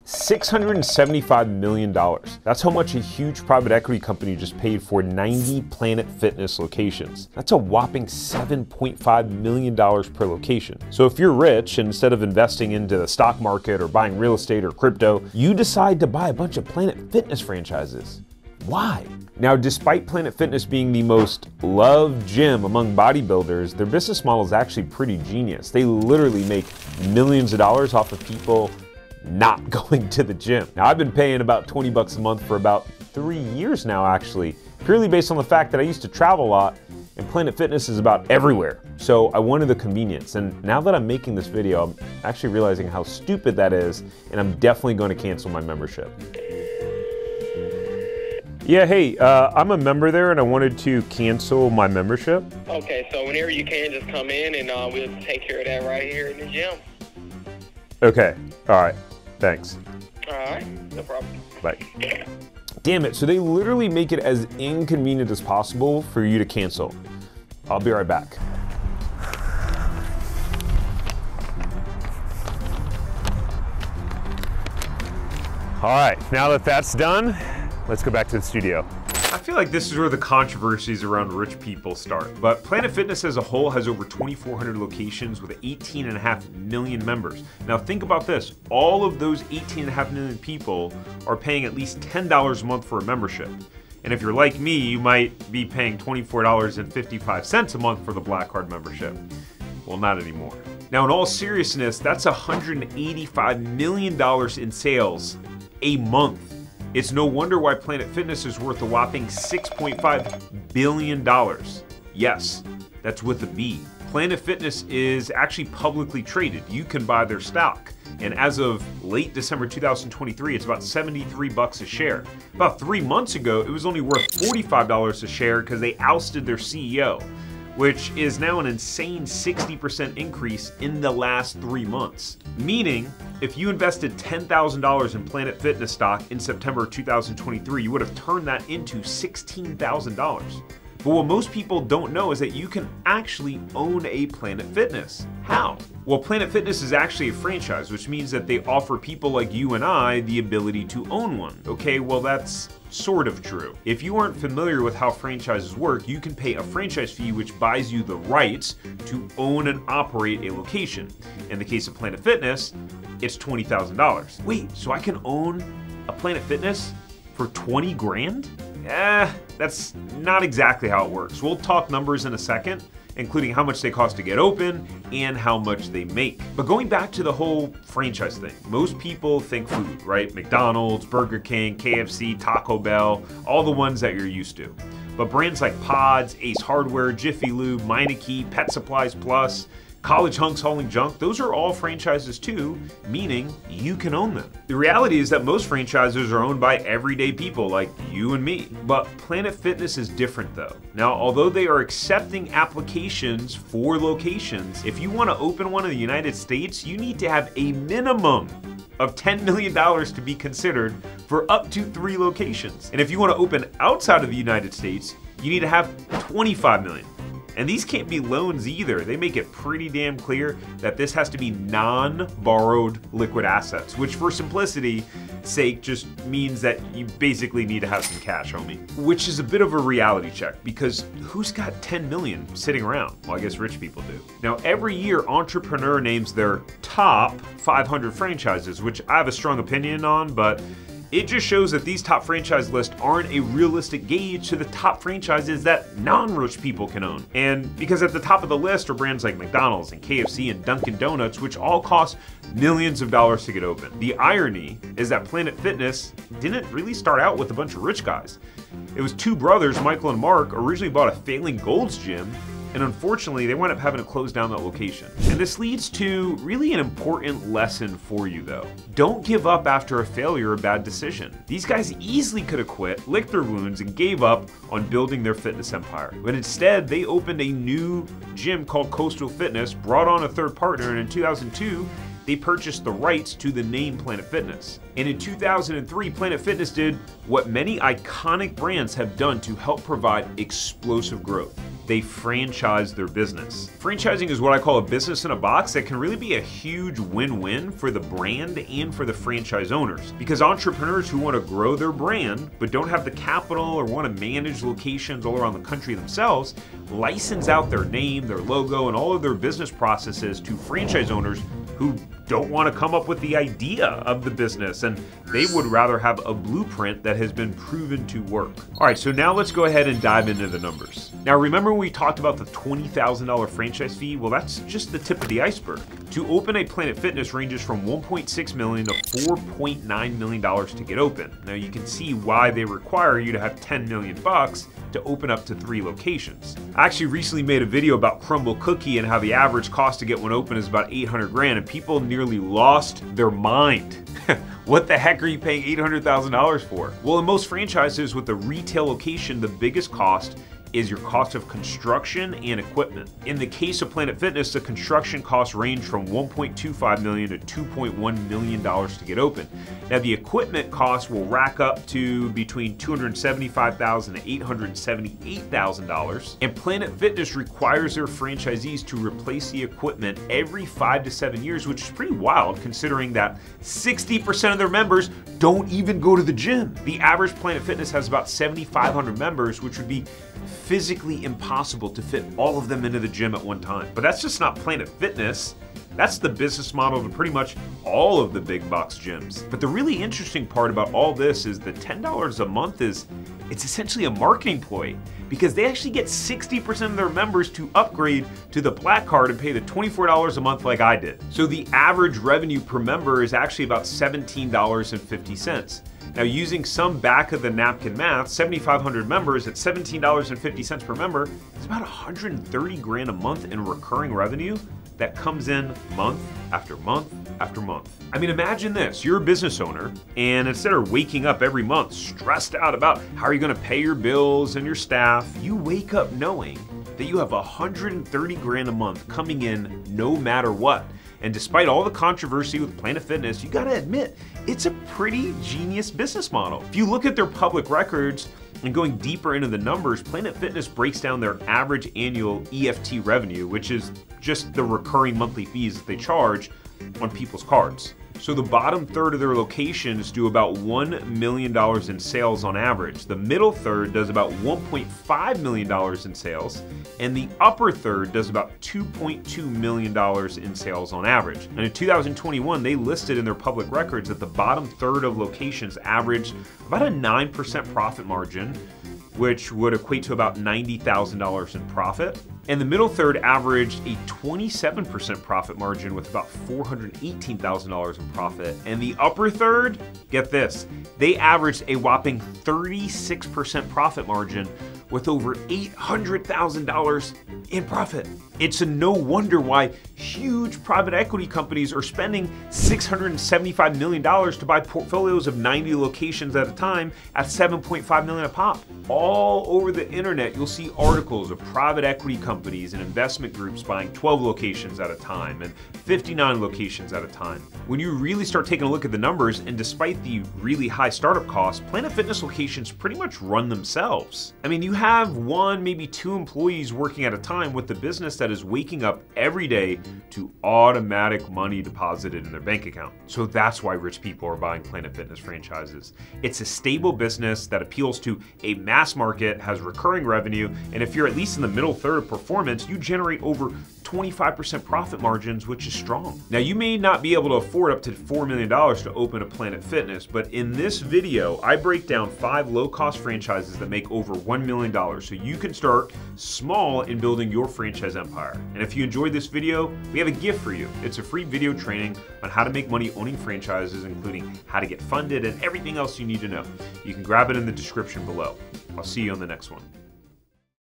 $675 million. That's how much a huge private equity company just paid for 90 Planet Fitness locations. That's a whopping $7.5 million per location. So if you're rich, and instead of investing into the stock market or buying real estate or crypto, you decide to buy a bunch of Planet Fitness franchises. Why? Now, despite Planet Fitness being the most loved gym among bodybuilders, their business model is actually pretty genius. They literally make millions of dollars off of people not going to the gym. Now, I've been paying about 20 bucks a month for about 3 years now, actually, purely based on the fact that I used to travel a lot and Planet Fitness is about everywhere. So I wanted the convenience. And now that I'm making this video, I'm actually realizing how stupid that is, and I'm definitely going to cancel my membership. Yeah, hey, I'm a member there and I wanted to cancel my membership. Okay, so whenever you can, just come in and we'll take care of that right here in the gym. Okay, all right, thanks. All right, no problem. Bye. Damn it, so they literally make it as inconvenient as possible for you to cancel. I'll be right back. All right, now that that's done, let's go back to the studio. I feel like this is where the controversies around rich people start, but Planet Fitness as a whole has over 2,400 locations with 18.5 million members. Now think about this, all of those 18.5 million people are paying at least $10 a month for a membership. And if you're like me, you might be paying $24.55 a month for the Black Card membership. Well, not anymore. Now in all seriousness, that's $185 million in sales a month. It's no wonder why Planet Fitness is worth a whopping $6.5 billion. Yes, that's with a B. Planet Fitness is actually publicly traded. You can buy their stock. And as of late December 2023, it's about 73 bucks a share. About 3 months ago, it was only worth $45 a share because they ousted their CEO, which is now an insane 60% increase in the last 3 months. Meaning, if you invested $10,000 in Planet Fitness stock in September 2023, you would have turned that into $16,000. But what most people don't know is that you can actually own a Planet Fitness. How? Well, Planet Fitness is actually a franchise, which means that they offer people like you and I the ability to own one. Okay, well that's sort of true. If you aren't familiar with how franchises work, you can pay a franchise fee which buys you the rights to own and operate a location. In the case of Planet Fitness, it's $20,000. Wait, so I can own a Planet Fitness for 20 grand? That's not exactly how it works. We'll talk numbers in a second, including how much they cost to get open and how much they make. But going back to the whole franchise thing, most people think food, right? McDonald's, Burger King, KFC, Taco Bell, all the ones that you're used to. But brands like Pods, Ace Hardware, Jiffy Lube, Meineke, Pet Supplies Plus, College Hunks Hauling Junk, those are all franchises too, meaning you can own them. The reality is that most franchises are owned by everyday people like you and me. But Planet Fitness is different though. Now, although they are accepting applications for locations, if you want to open one in the United States, you need to have a minimum of $10 million to be considered for up to 3 locations. And if you want to open outside of the United States, you need to have 25 million. And these can't be loans either. They make it pretty damn clear that this has to be non-borrowed liquid assets, which for simplicity's sake just means that you basically need to have some cash, homie. Which is a bit of a reality check because who's got 10 million sitting around? Well, I guess rich people do. Now, every year, Entrepreneur names their top 500 franchises, which I have a strong opinion on, but it just shows that these top franchise lists aren't a realistic gauge to the top franchises that non-rich people can own. And because at the top of the list are brands like McDonald's and KFC and Dunkin' Donuts, which all cost millions of dollars to get open. The irony is that Planet Fitness didn't really start out with a bunch of rich guys. It was 2 brothers, Michael and Mark, originally bought a failing Gold's Gym, and unfortunately, they wound up having to close down that location. And this leads to really an important lesson for you though. Don't give up after a failure or bad decision. These guys easily could have quit, licked their wounds, and gave up on building their fitness empire. But instead, they opened a new gym called Coastal Fitness, brought on a third partner, and in 2002, they purchased the rights to the name Planet Fitness. And in 2003, Planet Fitness did what many iconic brands have done to help provide explosive growth. they franchise their business. Franchising is what I call a business in a box that can really be a huge win-win for the brand and for the franchise owners. Because entrepreneurs who want to grow their brand but don't have the capital or want to manage locations all around the country themselves, license out their name, their logo, and all of their business processes to franchise owners who don't want to come up with the idea of the business, and they would rather have a blueprint that has been proven to work. All right, so now let's go ahead and dive into the numbers. Now remember when we talked about the $20,000 franchise fee? Well, that's just the tip of the iceberg. To open a Planet Fitness ranges from $1.6 million to $4.9 million to get open. Now you can see why they require you to have $10 million to open up to 3 locations. I actually recently made a video about Crumble Cookie and how the average cost to get one open is about $800,000, and people nearly lost their mind. What the heck are you paying $800,000 for? Well, in most franchises with a retail location, the biggest cost is your cost of construction and equipment. In the case of Planet Fitness, the construction costs range from $1.25 million to $2.1 million to get open. Now the equipment costs will rack up to between $275,000 and $878,000. And Planet Fitness requires their franchisees to replace the equipment every 5 to 7 years, which is pretty wild considering that 60% of their members don't even go to the gym. The average Planet Fitness has about 7,500 members, which would be physically impossible to fit all of them into the gym at one time. But that's just not Planet Fitness. That's the business model of pretty much all of the big box gyms. But the really interesting part about all this is the $10 a month it's essentially a marketing ploy, because they actually get 60% of their members to upgrade to the Black Card and pay the $24 a month like I did. So the average revenue per member is actually about $17.50. Now, using some back of the napkin math, 7,500 members at $17.50 per member is about $130,000 a month in recurring revenue that comes in month after month after month. I mean, imagine this, you're a business owner, and instead of waking up every month stressed out about how are you gonna pay your bills and your staff, you wake up knowing that you have $130,000 a month coming in no matter what. And despite all the controversy with Planet Fitness, you gotta admit, it's a pretty genius business model. If you look at their public records and going deeper into the numbers, Planet Fitness breaks down their average annual EFT revenue, which is just the recurring monthly fees that they charge on people's cards. So the bottom third of their locations do about $1 million in sales on average. The middle third does about $1.5 million in sales, and the upper third does about $2.2 million in sales on average. And in 2021, they listed in their public records that the bottom third of locations averaged about a 9% profit margin, which would equate to about $90,000 in profit. And the middle third averaged a 27% profit margin with about $418,000 in profit. And the upper third, get this, they averaged a whopping 36% profit margin with over $800,000 in profit. It's a no wonder why huge private equity companies are spending $675 million to buy portfolios of 90 locations at a time at $7.5 million a pop. All over the internet, you'll see articles of private equity companies and investment groups buying 12 locations at a time and 59 locations at a time. When you really start taking a look at the numbers, and despite the really high startup costs, Planet Fitness locations pretty much run themselves. I mean, you have 1, maybe 2 employees working at a time with the business that is waking up every day to automatic money deposited in their bank account. So that's why rich people are buying Planet Fitness franchises. It's a stable business that appeals to a mass market, has recurring revenue, and if you're at least in the middle third of performance, you generate over 25% profit margins, which is strong. Now, you may not be able to afford up to $4 million to open a Planet Fitness, but in this video, I break down 5 low-cost franchises that make over $1 million, so you can start small in building your franchise empire. And if you enjoyed this video, we have a gift for you. It's a free video training on how to make money owning franchises, including how to get funded and everything else you need to know. You can grab it in the description below. I'll see you on the next one.